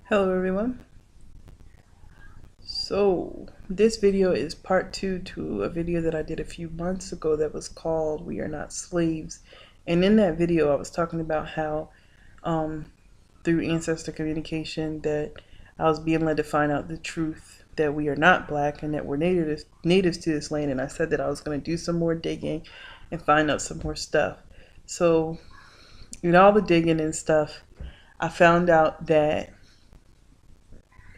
Hello everyone. So this video is part two to a video that I did a few months ago that was called "We Are Not Slaves." And in that video I was talking about how through ancestor communication that I was being led to find out the truth that we are not black and that we're natives to this land. And I said that I was going to do some more digging and find out some more stuff. So in all the digging and stuff, I found out that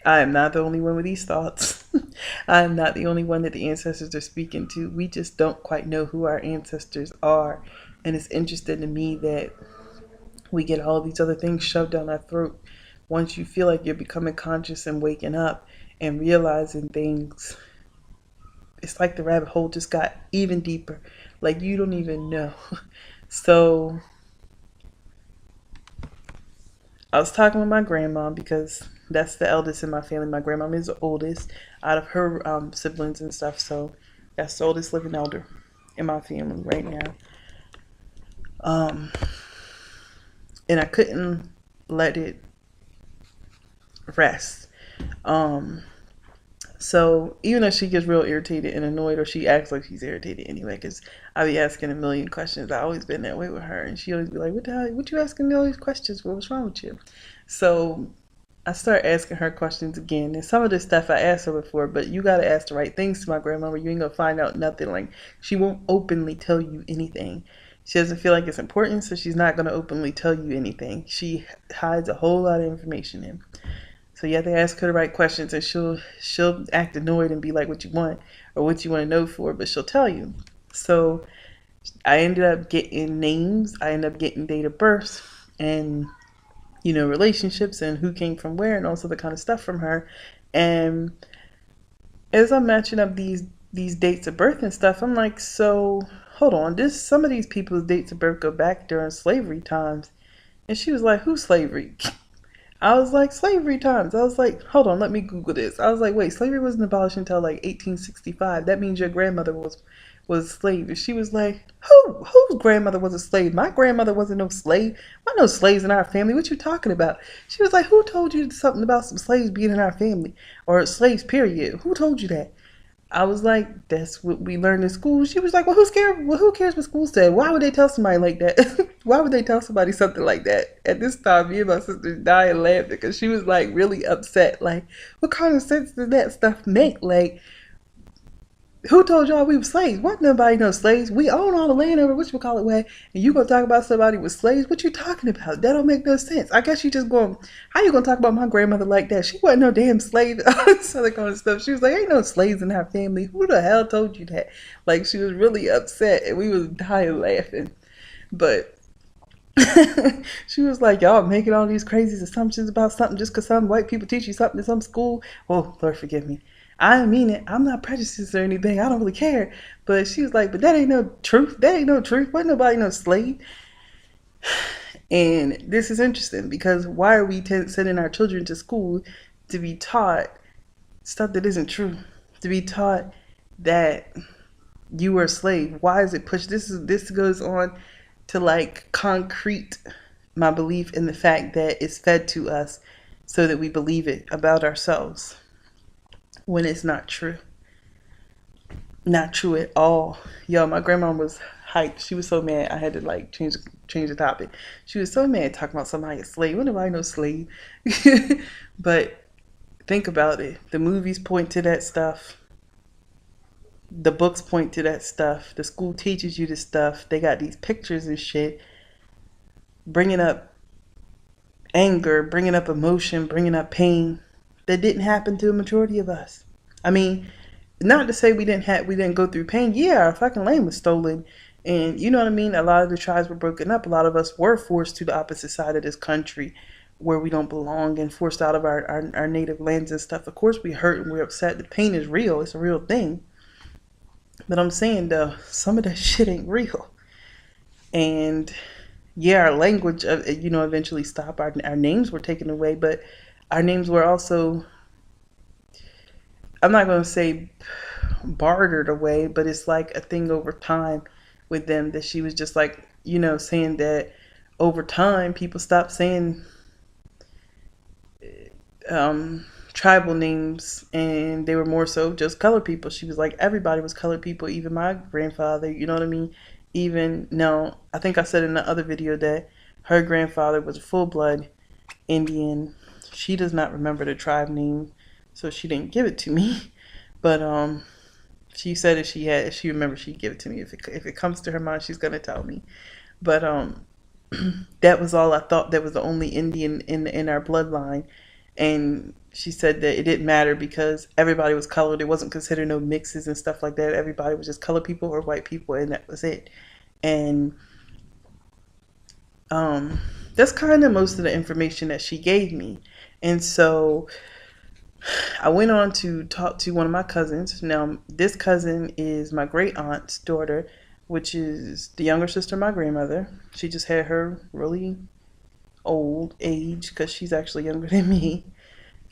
I am not the only one with these thoughts. I am not the only one that the ancestors are speaking to. We just don't quite know who our ancestors are. And it's interesting to me that we get all these other things shoved down our throat. Once you feel like you're becoming conscious and waking up and realizing things, it's like the rabbit hole just got even deeper. Like you don't even know. So I was talking with my grandma because that's the eldest in my family. My grandma is the oldest out of her siblings and stuff. So that's the oldest living elder in my family right now. Um, and I couldn't let it rest. Um, so even though she gets real irritated and annoyed, or she acts like she's irritated anyway, because I be asking a million questions. I always been that way with her, and she always be like, "What the hell? What you asking me all these questions? What's wrong with you?" So I start asking her questions again. And some of the stuff I asked her before, but you got to ask the right things to my grandmama. You ain't going to find out nothing. Like, she won't openly tell you anything. She doesn't feel like it's important, so she's not going to openly tell you anything. She hides a whole lot of information in. So you have to ask her the right questions, and she'll act annoyed and be like, "What you want or what you want to know for?" But she'll tell you. So I ended up getting names. I ended up getting date of births and relationships and who came from where and also the kind of stuff from her. And as I'm matching up these dates of birth and stuff, I'm like, so hold on, this some of these people's dates of birth go back during slavery times. And she was like, who slavery? I was like, slavery times. I was like, hold on, let me Google this. I was like, wait, slavery wasn't abolished until like 1865. That means your grandmother was a slave. And she was like, whose grandmother was a slave? My grandmother wasn't no slave. Why no slaves in our family? What you talking about? She was like, who told you something about some slaves being in our family? Or slaves, period. Who told you that? I was like, that's what we learned in school. She was like, well, who's scared? Well, who cares what school said? Why would they tell somebody like that? Why would they tell somebody something like that? At this time, me and my sister dying laughing because she was like really upset. Like, what kind of sense does that stuff make? Like, who told y'all we were slaves? What nobody knows slaves. We own all the land over which we call it way, and you gonna talk about somebody with slaves? What you talking about? That don't make no sense. I guess you just going. How you gonna talk about my grandmother like that? She wasn't no damn slave. All this other kind of stuff. She was like, ain't no slaves in her family. Who the hell told you that? Like she was really upset, and we was dying laughing. But she was like, y'all making all these crazy assumptions about something just because some white people teach you something in some school. Oh, Lord forgive me. I didn't mean it. I'm not prejudiced or anything. I don't really care. But she was like, but that ain't no truth. That ain't no truth. Wasn't nobody no slave. And this is interesting because why are we sending our children to school to be taught stuff that isn't true? To be taught that you were a slave. Why is it pushed? This goes on to like concrete my belief in the fact that it's fed to us so that we believe it about ourselves when it's not true. Not true at all. Yo, my grandma was hyped. She was so mad. I had to like change the topic. She was so mad talking about somebody a slave. What do I know slave? But think about it. The movies point to that stuff. The books point to that stuff. The school teaches you this stuff. They got these pictures and shit, bringing up anger, bringing up emotion, bringing up pain that didn't happen to a majority of us. I mean, not to say we didn't go through pain. Yeah, our fucking land was stolen, and you know what I mean. A lot of the tribes were broken up. A lot of us were forced to the opposite side of this country, where we don't belong, and forced out of our native lands and stuff. Of course, we hurt and we're upset. The pain is real. It's a real thing. But I'm saying though, some of that shit ain't real. And yeah, our language, eventually stopped. Our names were taken away, but our names were also, I'm not going to say bartered away, but it's like a thing over time with them that she was just like, saying that over time people stopped saying tribal names, and they were more so just colored people. She was like, everybody was colored people, even my grandfather, you know what I mean? Even now, I think I said in the other video that her grandfather was a full blood Indian. She does not remember the tribe name, so she didn't give it to me. But she said if she remembers, she'd give it to me. If it comes to her mind, she's gonna tell me. But that was all I thought. That was the only Indian in our bloodline, and she said that it didn't matter because everybody was colored. It wasn't considered no mixes and stuff like that. Everybody was just colored people or white people, and that was it. And um, that's kind of most of the information that she gave me. And so I went on to talk to one of my cousins. Now, this cousin is my great aunt's daughter, which is the younger sister of my grandmother. She just had her really old age because she's actually younger than me.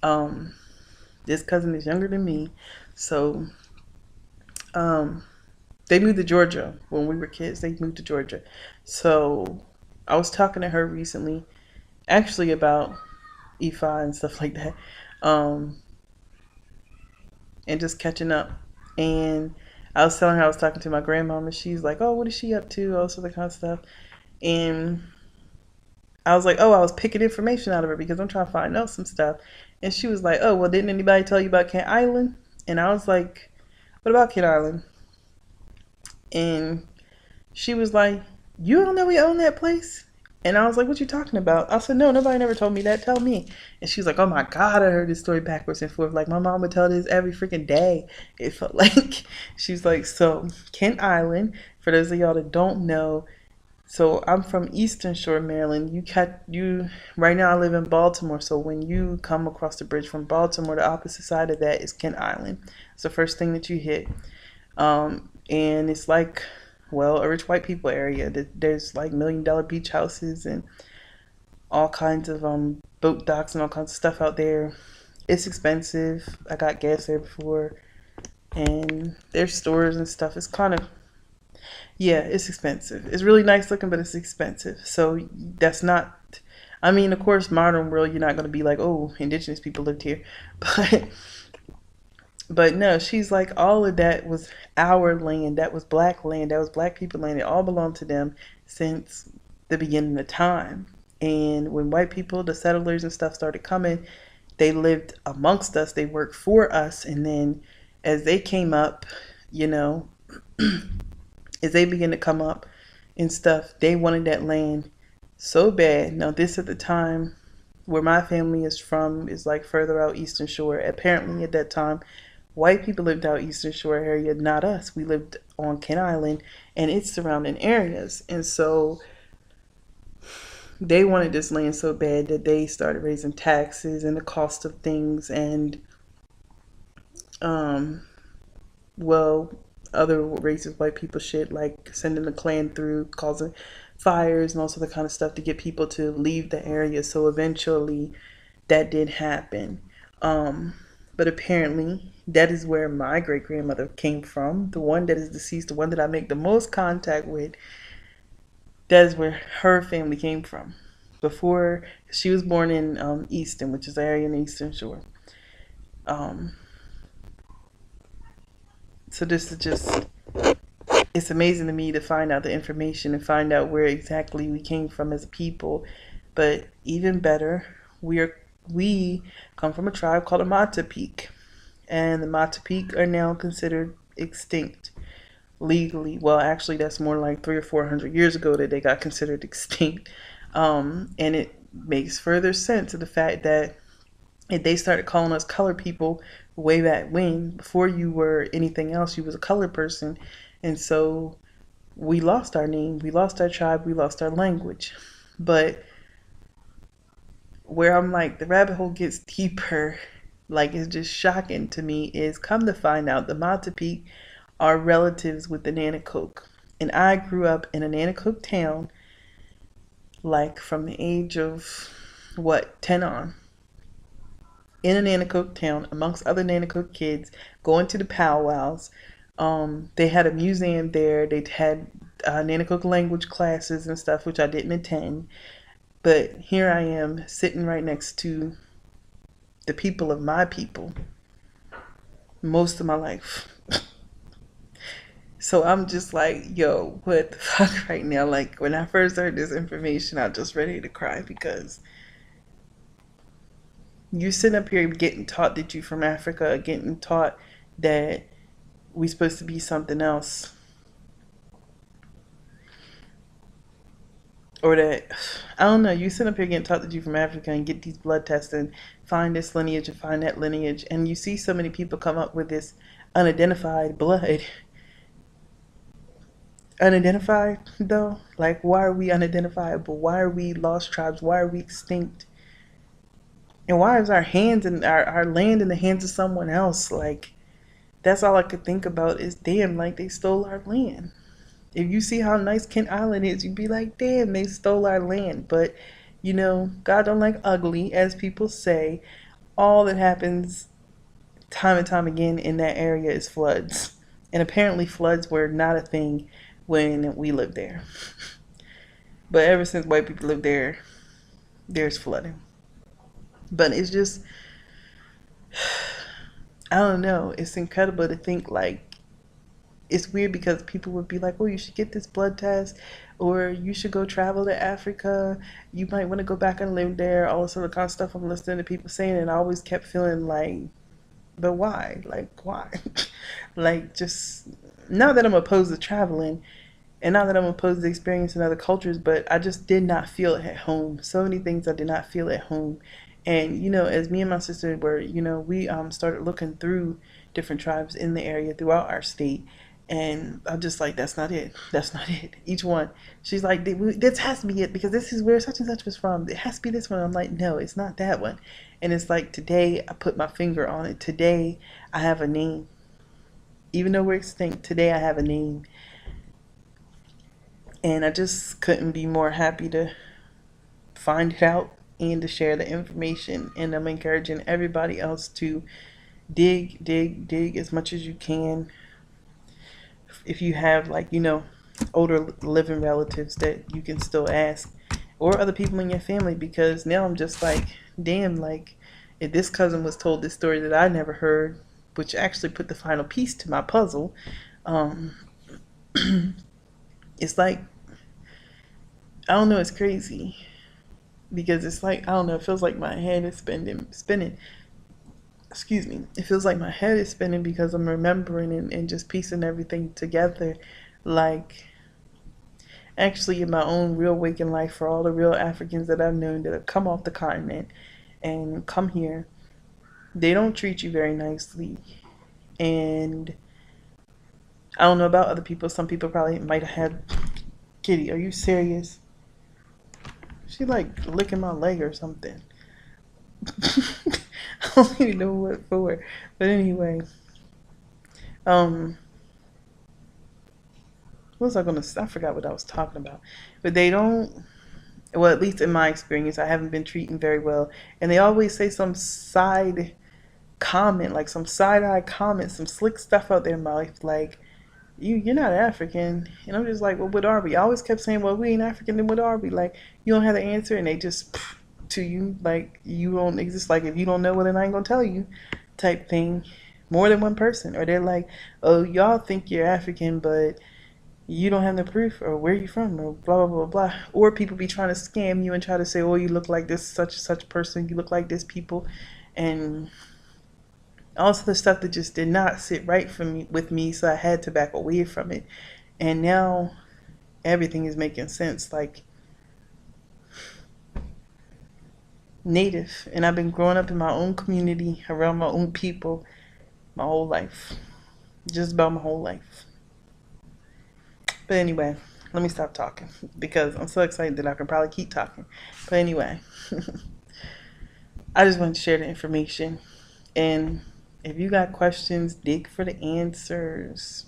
Um, this cousin is younger than me. So um, they moved to Georgia when we were kids. They moved to Georgia. So I was talking to her recently, actually about Ifa and stuff like that. Um, and just catching up. And I was telling her I was talking to my grandmama. She's like, "Oh, what is she up to?" All sorts of kind of stuff. And I was like, "Oh, I was picking information out of her because I'm trying to find out some stuff." And she was like, "Oh, well, didn't anybody tell you about Kent Island?" And I was like, "What about Kent Island?" And she was like, "You don't know we own that place?" And I was like, "What you talking about?" I said, "No, nobody never told me that. Tell me." And she was like, "Oh my God, I heard this story backwards and forth. Like my mom would tell this every freaking day." It felt like she's like, so Kent Island, for those of y'all that don't know, so I'm from Eastern Shore, Maryland. You right now I live in Baltimore. So when you come across the bridge from Baltimore, the opposite side of that is Kent Island. It's the first thing that you hit. And it's like, well, a rich white people area. There's like $1 million beach houses and all kinds of boat docks and all kinds of stuff out there. It's expensive. I got gas there before, and there's stores and stuff. It's kind of, yeah, it's expensive. It's really nice looking, but it's expensive. So that's not. I mean, of course, modern world, you're not going to be like, oh, indigenous people lived here, but no, she's like, all of that was our land. That was black land. That was black people land. It all belonged to them since the beginning of time. And when white people, the settlers and stuff started coming, they lived amongst us. They worked for us. And then as they came up, you know, as they began to come up and stuff, they wanted that land so bad. Now, this at the time where my family is from is like further out Eastern Shore. Apparently, at that time, white people lived out Eastern Shore area, not us. We lived on Kent Island and its surrounding areas. And so they wanted this land so bad that they started raising taxes and the cost of things and, um, well, other racist white people shit like sending the Klan through, causing fires and all sorts of kind of stuff to get people to leave the area. So eventually that did happen. But apparently that is where my great grandmother came from, the one that is deceased, the one that I make the most contact with. That is where her family came from. Before she was born in Easton, which is an area in the Eastern Shore. Um, so this is just, it's amazing to me to find out the information and find out where exactly we came from as a people. But even better, we come from a tribe called the Nanticoke, and the Nanticoke are now considered extinct legally. Well, actually, that's more like 300 or 400 years ago that they got considered extinct. And it makes further sense of the fact that if they started calling us colored people way back when, before you were anything else, you was a colored person. And so we lost our name, we lost our tribe, we lost our language. But where I'm like, the rabbit hole gets deeper, like it's just shocking to me, is come to find out the Nanticoke are relatives with the Nanticoke. And I grew up in a Nanticoke town, like from the age of, 10 on. In a Nanticoke town, amongst other Nanticoke kids, going to the powwows. They had a museum there. They had Nanticoke language classes and stuff, which I didn't attend. But here I am sitting right next to the people of my people most of my life. So I'm just like, yo, what the fuck right now? Like, when I first heard this information, I was just ready to cry because you sitting up here getting taught that you from Africa, getting taught that we supposed to be something else. Or that, I don't know, you sit up here getting taught that you from Africa and get these blood tests and find this lineage and find that lineage. And you see so many people come up with this unidentified blood. Unidentified, though? Like, why are we unidentifiable? Why are we lost tribes? Why are we extinct? And why is our hands and our land in the hands of someone else? Like, that's all I could think about is, damn, like they stole our land. If you see how nice Kent Island is, you'd be like, damn, they stole our land. But, you know, God don't like ugly, as people say. All that happens time and time again in that area is floods. And apparently floods were not a thing when we lived there. But ever since white people lived there, there's flooding. But it's just, I don't know. It's incredible to think, like, it's weird because people would be like, oh, you should get this blood test, or you should go travel to Africa. You might want to go back and live there. All this other kind of stuff I'm listening to people saying, and I always kept feeling like, but why? Like, why? Like, just, not that I'm opposed to traveling, and not that I'm opposed to experiencing other cultures, but I just did not feel at home. So many things I did not feel at home. And, you know, as me and my sister were, you know, we started looking through different tribes in the area throughout our state. And I'm just like, that's not it. That's not it. Each one. She's like, this has to be it because this is where such and such was from. It has to be this one. I'm like, no, it's not that one. And it's like, today I put my finger on it. Today I have a name. Even though we're extinct, today I have a name. And I just couldn't be more happy to find it out and to share the information. And I'm encouraging everybody else to dig as much as you can. If you have, like, you know, older living relatives that you can still ask, or other people in your family, because now I'm just like, damn, like, if this cousin was told this story that I never heard, which actually put the final piece to my puzzle, it's like, I don't know, it's crazy. Because it's like, I don't know, it feels like my head is spinning. Excuse me. It feels like my head is spinning because I'm remembering and just piecing everything together. Like, actually, in my own real waking life, for all the real Africans that I've known that have come off the continent and come here, they don't treat you very nicely. And I don't know about other people. Some people probably might have had, Kitty, are you serious? She like licking my leg or something. I don't even know what for. But anyway, what was I gonna say? I forgot what I was talking about. But they don't, well, at least in my experience, I haven't been treating very well. And they always say some side comment, like some side eye comment, some slick stuff out there in my life, like, you're not African. And I'm just like, well, what are we? I always kept saying, well, we ain't African, then what are we? Like, you don't have the answer, and they just to you, like, you don't exist. Like, if you don't know, well, then I ain't gonna tell you, type thing. More than one person. Or they're like, oh, y'all think you're African, but you don't have no proof, or where you from, or blah, blah, blah, blah. Or people be trying to scam you and try to say, oh, you look like this such and such person, you look like this people. And also the stuff that just did not sit right for me with me, so I had to back away from it. And now everything is making sense. Like, Native, and I've been growing up in my own community around my own people my whole life, just about my whole life. But anyway, let me stop talking because I'm so excited that I can probably keep talking. But anyway, I just wanted to share the information, and if you got questions, dig for the answers.